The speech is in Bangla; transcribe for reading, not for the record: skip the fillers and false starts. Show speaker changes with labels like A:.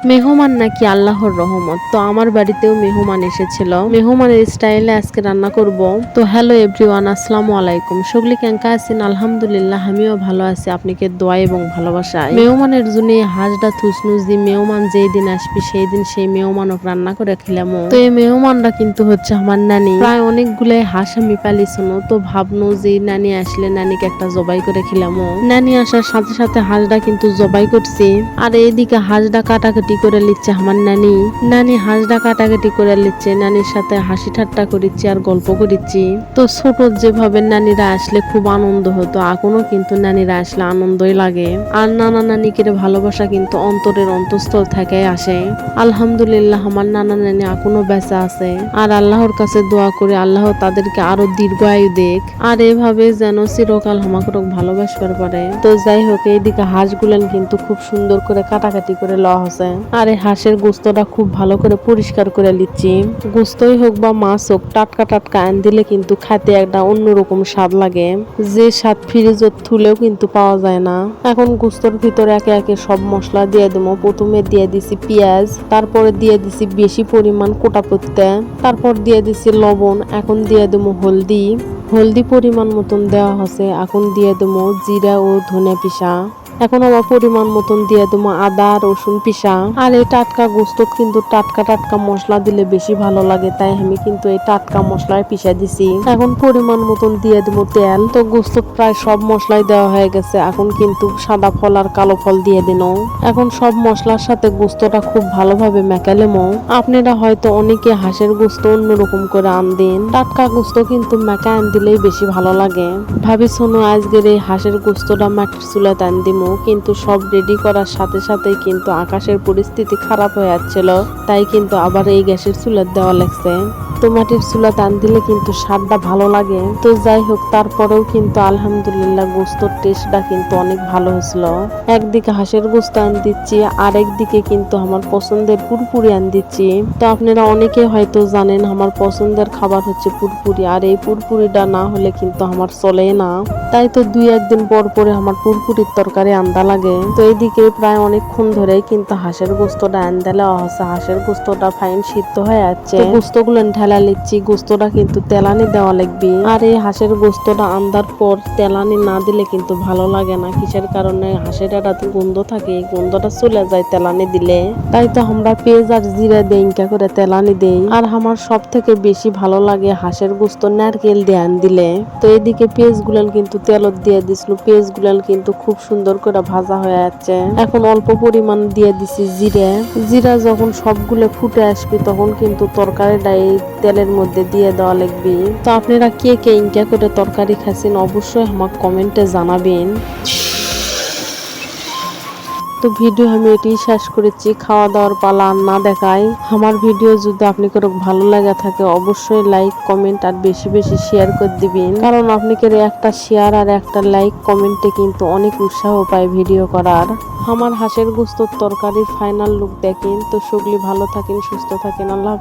A: মেহমান নাকি আল্লাহর রহমত। তো আমার বাড়িতেও মেহমান এসেছিল, মেহমানের স্টাইলে আজকে রান্না করব। তো হ্যালো এভরিওয়ান, আসসালামু আলাইকুম। সগলি কেঙ্কা আছেন? আলহামদুলিল্লাহ, আমিও ভালো আছি আপনাকে দোয়া এবং ভালোবাসায়। মেহমানের জন্য হাঁসটা থুসনুস দি মেহমান যেই দিন আসবে সেই দিন সেই মেহমানক রান্না করে খেলাম। তো এই মেহমানরা কিন্তু হচ্ছে আমার নানি। প্রায় অনেকগুলাই হাঁস আমি পালিছনো, তো ভাবনো যে নানি আসলে নানিকে একটা জবাই করে খেলাম। নানি আসার সাথে সাথে হাঁসটা কিন্তু জবাই করছি, আর এইদিকে হাঁসটা কাটাকাটি করে লিচ্ছে আমার নানি। নানি হাঁসটা কাটাকাটি করে লিচ্ছে, নানির সাথে হাসি ঠাট্টা করিচ্ছি আর গল্প করিচ্ছি। তো ছোট যেভাবে নানিরা আসলে খুব আনন্দ হতো, এখনো কিন্তু নানিরা আসলে আনন্দই লাগে। আর নানা নানিকে ভালোবাসা কিন্তু অন্তরের অন্তঃস্থল থেকে আসে। আলহামদুলিল্লাহ, আমার নানা নানি এখনো বেঁচে আছে, আর আল্লাহর কাছে দোয়া করে আল্লাহ তাদেরকে আরো দীর্ঘ আয়ু দেখ, আর এভাবে যেন চিরকাল আমাকে ভালোবাসবার পারে। তো যাই হোক, এইদিকে হাঁসগুলেন কিন্তু খুব সুন্দর করে কাটাকাটি করে লওয়া হচ্ছে, আর এই হাঁসের গোস্তটা খুব ভালো করে পরিষ্কার করে নিচ্ছি। গোস্তই হোক বা মাছ হোক, টাটকা টাটকা আন দিলে কিন্তু খেতে একটা অন্যরকম স্বাদ লাগে, যে স্বাদ ফ্রিজত থুলেও কিন্তু পাওয়া যায় না। এখন গোস্তর ভিতরে একে একে সব মশলা দিয়ে দেবো। প্রথমে দিয়ে দিছি পেঁয়াজ, তারপরে দিয়ে দিছি বেশি পরিমাণ কোটা পত্তা, তারপর দিয়ে দিছি লবণ, এখন দিয়ে দেবো হলদি পরিমাণ মতন দেওয়া হচ্ছে। এখন দিয়ে দেবো জিরা ও ধনে পিসা, এখন আবার পরিমাণ মতন দিয়ে দেবো আদা রসুন পিসা। আর এই টাটকা গোস্ত কিন্তু টাটকা টাটকা মশলা দিলে বেশি ভালো লাগে, তাই আমি কিন্তু এই টাটকা মশলায় পিসা দিছি। এখন পরিমাণ মতন দিয়ে দেবো তেল। তো গোস্ত প্রায় সব মশলাই দেওয়া হয়ে গেছে, এখন কিন্তু সাদা ফল আর কালো ফল দিয়ে দিন। এখন সব মশলার সাথে গোস্তটা খুব ভালোভাবে মেকালেমো। আপনারা হয়তো অনেকে হাঁসের গোস্ত অন্যরকম করে আন দেন, টাটকা গোস্ত কিন্তু মেকা আন দিলেই বেশি ভালো লাগে। ভাবি শোনো, আজকের এই হাঁসের গোস্তটা মাটির চুলাতে আন দিমু, কিন্তু সব রেডি করার সাথে সাথেই কিন্তু আকাশের পরিস্থিতি খারাপ হয়ে যাচ্ছিল, তাই কিন্তু আবার এই গ্যাসের চুলা দেওয়া লাগছে। তো মাটির চুলা টান দিলে কিন্তু স্বাদটা ভালো লাগে। তো যাই হোক, তারপরেও কিন্তু আলহামদুলিল্লাহ গোস্তর টেস্টটা কিন্তু অনেক ভালো হয়েছিল। একদিকে হাঁসের গোস্ত আন দিচ্ছি, আর একদিকে কিন্তু আমার পছন্দের পুরপুরি আন দিচ্ছি। তো আপনারা অনেকে হয়তো জানেন আমার পছন্দের খাবার হচ্ছে পুরপুরি, আর এই পুরপুরিটা না হলে কিন্তু আমার চলে না। তাই তো দুই একদিন পর পরে আমার পুরপুরির তরকারি আন্দা লাগে। তো এইদিকে প্রায় অনেকক্ষণ ধরেই কিন্তু হাঁসের গোস্তটা আন্দা দেওয়া হচ্ছে। হাঁসের গোস্তটা ফাইন সিদ্ধ হয়ে যাচ্ছে, গোস্তগুলো ঢেলা লিচ্ছি। গোস্তটা কিন্তু তেলানি দেওয়া লাগবে, আর এই হাঁসের গোস্তটা আন্দার পর তেলানি না দিলে কিন্তু ভালো লাগে না। কিসের কারণে? হাঁসের একটা গন্ধ থাকে, গন্ধটা চলে যায় তেলানি দিলে। তাই তো আমরা পেঁয়াজ আর জিরা দিয়ে ইনকা করে তেলানি দেই। আর আমার সব থেকে বেশি ভালো লাগে হাঁসের গোস্ত নারকেল দিয়ে আন দিলে। তো এদিকে পেঁয়াজ গুলান কিন্তু তেলত দিয়ে দিছিল, পেঁয়াজ গুলান কিন্তু খুব সুন্দর করে ভাজা হয়ে যাচ্ছে। এখন অল্প পরিমাণ দিয়ে দিছি জিরা যখন সবগুলো ফুটে আসবে তখন কিন্তু তরকারিটা এই তেলের মধ্যে দিয়ে দেওয়া লাগবে। তো আপনারা কে কে ইনকা করে তরকারি খাচ্ছেন অবশ্যই আমাকে কমেন্টে জানাবেন। তো ভিডিও আমি এটি শেষ করেছি, খাওয়া দাওয়ার পালা না দেখাই। আমার ভিডিও যদি আপনাদের ভালো লাগে থাকে অবশ্যই লাইক কমেন্ট আর বেশি বেশি শেয়ার করে দিবেন, কারণ আপনাদের একটা শেয়ার আর একটা লাইক কমেন্টে কিন্তু অনেক উৎসাহ পায় ভিডিও করার। আমার হাঁসের গোস্তর তরকারির ফাইনাল লুক দেখেন। তো সগলি ভালো থাকেন, সুস্থ থাকেন, আল্লাহ।